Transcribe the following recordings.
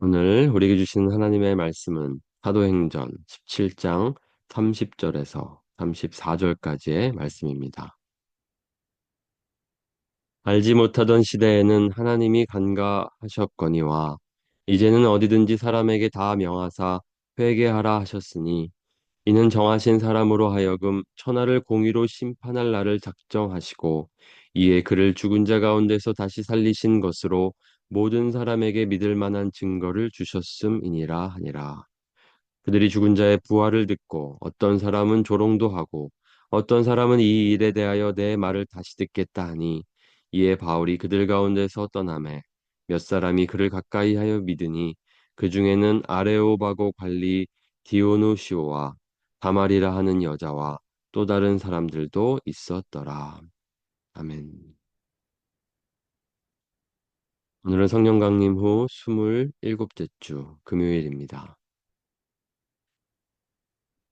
오늘 우리에게 주시는 하나님의 말씀은 사도행전 17장 30절에서 34절까지의 말씀입니다. 알지 못하던 시대에는 하나님이 간과하셨거니와 이제는 어디든지 사람에게 다 명하사 회개하라 하셨으니 이는 정하신 사람으로 하여금 천하를 공의로 심판할 날을 작정하시고 이에 그를 죽은 자 가운데서 다시 살리신 것으로 모든 사람에게 믿을 만한 증거를 주셨음이니라 하니라. 그들이 죽은 자의 부활을 듣고 어떤 사람은 조롱도 하고 어떤 사람은 이 일에 대하여 내 말을 다시 듣겠다 하니 이에 바울이 그들 가운데서 떠나매 몇 사람이 그를 가까이 하여 믿으니 그 중에는 아레오바고 관리 디오누시오와 다말이라 하는 여자와 또 다른 사람들도 있었더라. 아멘. 오늘은 성령 강림 후 27째 주 금요일입니다.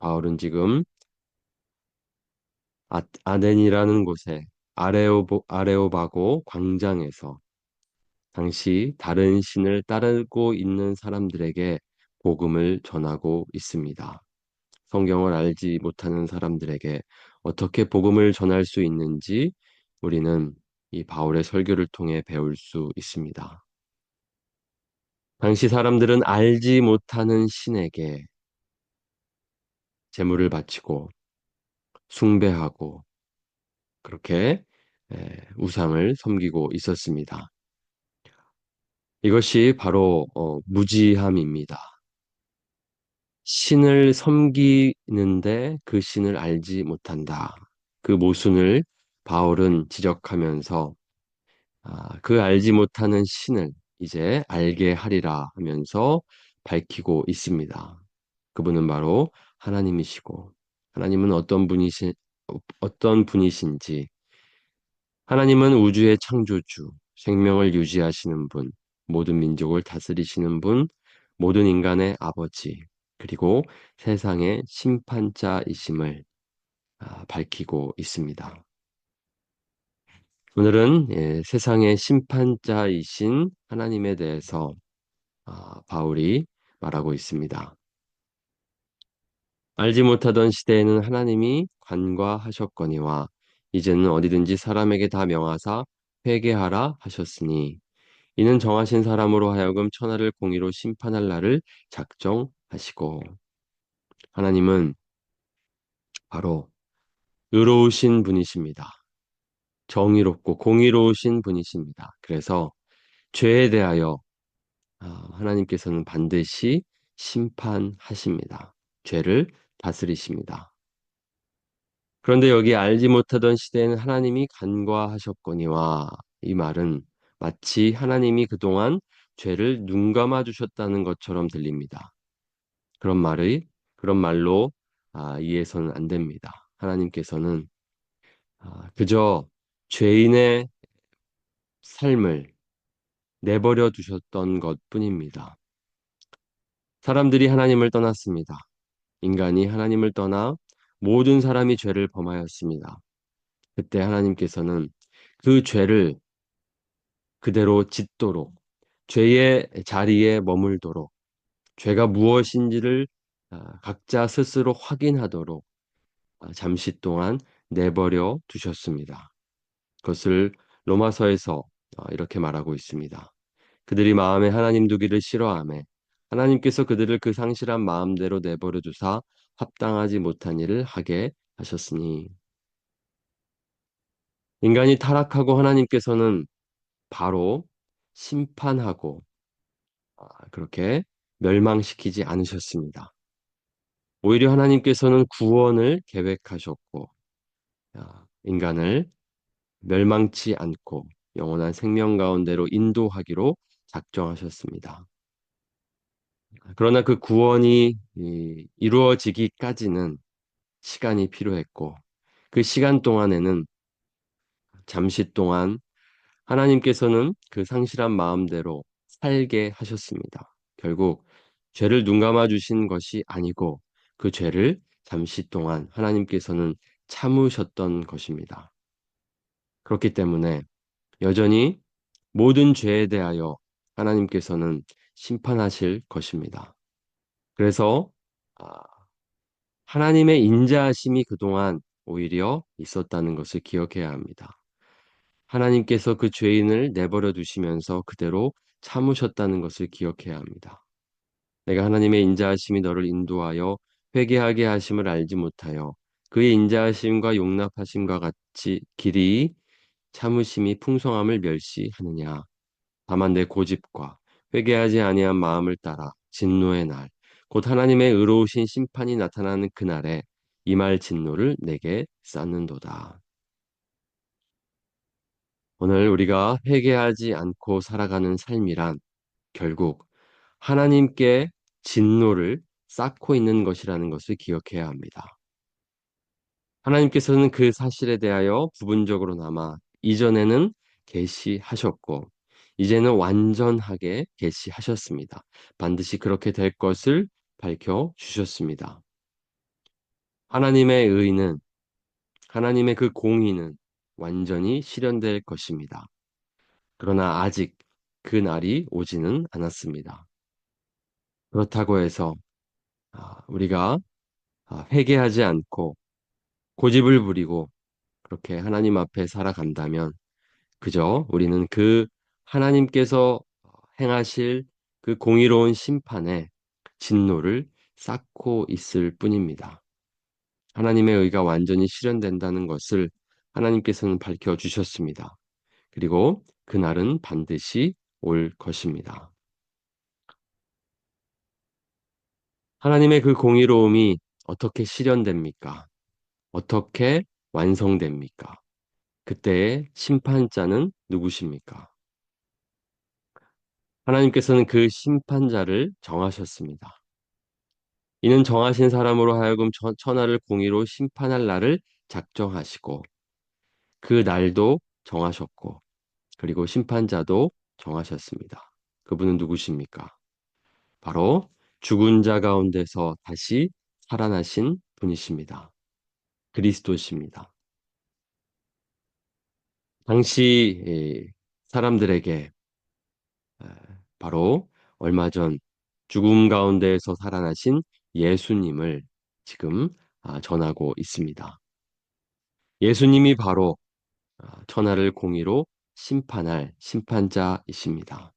바울은 지금 아덴이라는 곳에 아레오바고 광장에서 당시 다른 신을 따르고 있는 사람들에게 복음을 전하고 있습니다. 성경을 알지 못하는 사람들에게 어떻게 복음을 전할 수 있는지 우리는 이 바울의 설교를 통해 배울 수 있습니다. 당시 사람들은 알지 못하는 신에게 제물을 바치고 숭배하고 그렇게 우상을 섬기고 있었습니다. 이것이 바로 무지함입니다. 신을 섬기는데 그 신을 알지 못한다. 그 모순을 바울은 지적하면서 그 알지 못하는 신을 이제 알게 하리라 하면서 밝히고 있습니다. 그분은 바로 하나님이시고 하나님은 어떤 분이신지 하나님은 우주의 창조주, 생명을 유지하시는 분, 모든 민족을 다스리시는 분, 모든 인간의 아버지, 그리고 세상의 심판자이심을 밝히고 있습니다. 오늘은 세상의 심판자이신 하나님에 대해서 바울이 말하고 있습니다. 알지 못하던 시대에는 하나님이 간과하셨거니와 이제는 어디든지 사람에게 다 명하사 회개하라 하셨으니 이는 정하신 사람으로 하여금 천하를 공의로 심판할 날을 작정하시고 하나님은 바로 의로우신 분이십니다. 정의롭고 공의로우신 분이십니다. 그래서 죄에 대하여 하나님께서는 반드시 심판하십니다. 죄를 다스리십니다. 그런데 여기 알지 못하던 시대에는 하나님이 간과하셨거니와 이 말은 마치 하나님이 그동안 죄를 눈감아 주셨다는 것처럼 들립니다. 그런 말로 이해해서는 안 됩니다. 하나님께서는 그저 죄인의 삶을 내버려 두셨던 것뿐입니다. 사람들이 하나님을 떠났습니다. 인간이 하나님을 떠나 모든 사람이 죄를 범하였습니다. 그때 하나님께서는 그 죄를 그대로 짓도록 죄의 자리에 머물도록 죄가 무엇인지를 각자 스스로 확인하도록 잠시 동안 내버려 두셨습니다. 그것을 로마서에서 이렇게 말하고 있습니다. 그들이 마음에 하나님 두기를 싫어하며 하나님께서 그들을 그 상실한 마음대로 내버려 두사 합당하지 못한 일을 하게 하셨으니 인간이 타락하고 하나님께서는 바로 심판하고 그렇게 멸망시키지 않으셨습니다. 오히려 하나님께서는 구원을 계획하셨고 인간을 멸망치 않고 영원한 생명 가운데로 인도하기로 작정하셨습니다. 그러나 그 구원이 이루어지기까지는 시간이 필요했고 그 시간 동안에는 잠시 동안 하나님께서는 그 상실한 마음대로 살게 하셨습니다. 결국 죄를 눈감아 주신 것이 아니고 그 죄를 잠시 동안 하나님께서는 참으셨던 것입니다. 그렇기 때문에 여전히 모든 죄에 대하여 하나님께서는 심판하실 것입니다. 그래서 아, 하나님의 인자하심이 그동안 오히려 있었다는 것을 기억해야 합니다. 하나님께서 그 죄인을 내버려 두시면서 그대로 참으셨다는 것을 기억해야 합니다. 내가 하나님의 인자하심이 너를 인도하여 회개하게 하심을 알지 못하여 그의 인자하심과 용납하심과 같이 길이 참으심이 풍성함을 멸시하느냐. 다만 내 고집과 회개하지 아니한 마음을 따라 진노의 날, 곧 하나님의 의로우신 심판이 나타나는 그날에 이 말 진노를 내게 쌓는도다. 오늘 우리가 회개하지 않고 살아가는 삶이란 결국 하나님께 진노를 쌓고 있는 것이라는 것을 기억해야 합니다. 하나님께서는 그 사실에 대하여 부분적으로나마 이전에는 계시하셨고 이제는 완전하게 계시하셨습니다. 반드시 그렇게 될 것을 밝혀 주셨습니다. 하나님의 의는 하나님의 그 공의는 완전히 실현될 것입니다. 그러나 아직 그 날이 오지는 않았습니다. 그렇다고 해서 우리가 회개하지 않고 고집을 부리고 그렇게 하나님 앞에 살아간다면 그저 우리는 그 하나님께서 행하실 그 공의로운 심판에 진노를 쌓고 있을 뿐입니다. 하나님의 의가 완전히 실현된다는 것을 하나님께서는 밝혀주셨습니다. 그리고 그날은 반드시 올 것입니다. 하나님의 그 공의로움이 어떻게 실현됩니까? 어떻게 완성됩니까? 그때의 심판자는 누구십니까? 하나님께서는 그 심판자를 정하셨습니다. 이는 정하신 사람으로 하여금 천하를 공의로 심판할 날을 작정하시고 그 날도 정하셨고 그리고 심판자도 정하셨습니다. 그분은 누구십니까? 바로 죽은 자 가운데서 다시 살아나신 분이십니다. 그리스도십니다. 당시 사람들에게 에, 바로 얼마 전 죽음 가운데에서 살아나신 예수님을 지금 전하고 있습니다. 예수님이 바로 천하를 공의로 심판할 심판자이십니다.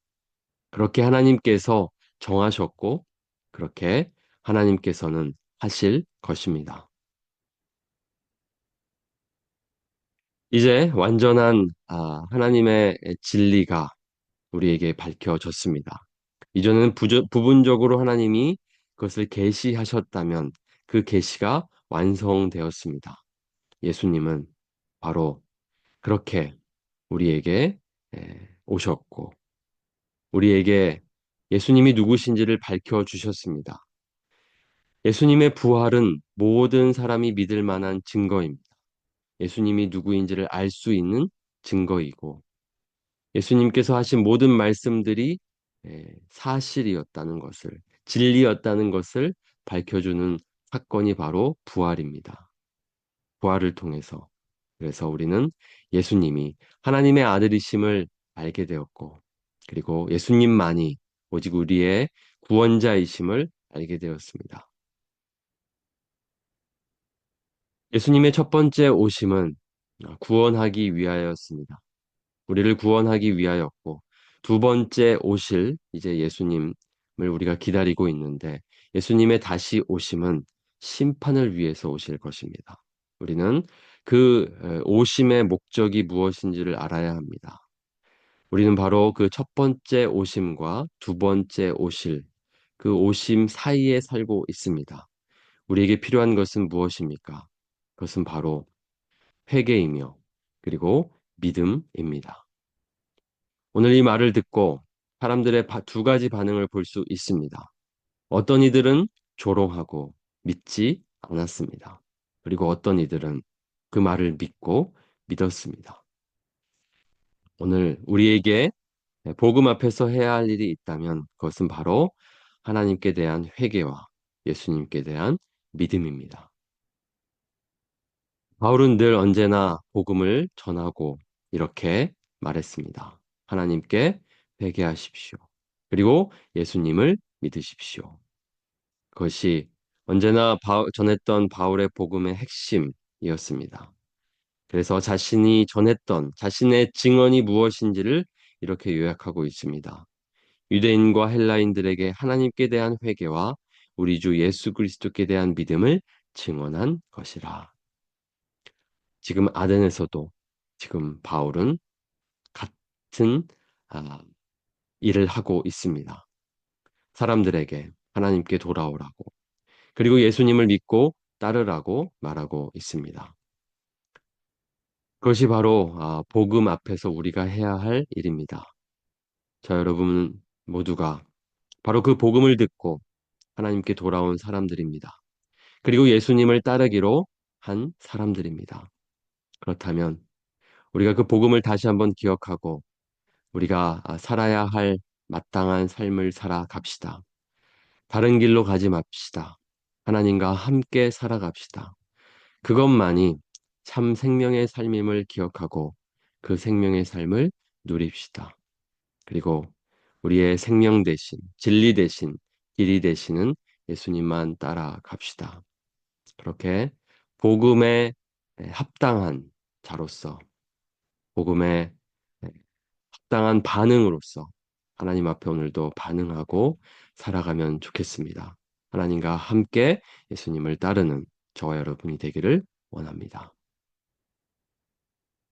그렇게 하나님께서 정하셨고 그렇게 하나님께서는 하실 것입니다. 이제 완전한 하나님의 진리가 우리에게 밝혀졌습니다. 이전에는 부분적으로 하나님이 그것을 계시하셨다면 그 계시가 완성되었습니다. 예수님은 바로 그렇게 우리에게 오셨고 우리에게 예수님이 누구신지를 밝혀주셨습니다. 예수님의 부활은 모든 사람이 믿을 만한 증거입니다. 예수님이 누구인지를 알 수 있는 증거이고 예수님께서 하신 모든 말씀들이 사실이었다는 것을, 진리였다는 것을 밝혀주는 사건이 바로 부활입니다. 부활을 통해서. 그래서 우리는 예수님이 하나님의 아들이심을 알게 되었고, 그리고 예수님만이 오직 우리의 구원자이심을 알게 되었습니다. 예수님의 첫 번째 오심은 구원하기 위하였습니다. 우리를 구원하기 위하였고, 두 번째 오실 이제 예수님을 우리가 기다리고 있는데, 예수님의 다시 오심은 심판을 위해서 오실 것입니다. 우리는 그 오심의 목적이 무엇인지를 알아야 합니다. 우리는 바로 그 첫 번째 오심과 두 번째 오실, 그 오심 사이에 살고 있습니다. 우리에게 필요한 것은 무엇입니까? 그것은 바로 회개이며, 그리고 믿음입니다. 오늘 이 말을 듣고 사람들의 두 가지 반응을 볼 수 있습니다. 어떤 이들은 조롱하고 믿지 않았습니다. 그리고 어떤 이들은 그 말을 믿고 믿었습니다. 오늘 우리에게 복음 앞에서 해야 할 일이 있다면 그것은 바로 하나님께 대한 회개와 예수님께 대한 믿음입니다. 바울은 늘 언제나 복음을 전하고 이렇게 말했습니다. 하나님께 회개하십시오. 그리고 예수님을 믿으십시오. 그것이 언제나 전했던 바울의 복음의 핵심이었습니다. 그래서 자신이 전했던 자신의 증언이 무엇인지를 이렇게 요약하고 있습니다. 유대인과 헬라인들에게 하나님께 대한 회개와 우리 주 예수 그리스도께 대한 믿음을 증언한 것이라. 지금 아덴에서도 지금 바울은 같은 아, 일을 하고 있습니다. 사람들에게 하나님께 돌아오라고 그리고 예수님을 믿고 따르라고 말하고 있습니다. 그것이 바로 복음 앞에서 우리가 해야 할 일입니다. 자, 여러분 모두가 바로 그 복음을 듣고 하나님께 돌아온 사람들입니다. 그리고 예수님을 따르기로 한 사람들입니다. 그렇다면 우리가 그 복음을 다시 한번 기억하고 우리가 살아야 할 마땅한 삶을 살아갑시다. 다른 길로 가지 맙시다. 하나님과 함께 살아갑시다. 그것만이 참 생명의 삶임을 기억하고 그 생명의 삶을 누립시다. 그리고 우리의 생명 대신, 진리 대신, 길이 되시는 예수님만 따라갑시다. 그렇게 복음에 합당한 자로서, 복음에 합당한 반응으로서 하나님 앞에 오늘도 반응하고 살아가면 좋겠습니다. 하나님과 함께 예수님을 따르는 저와 여러분이 되기를 원합니다.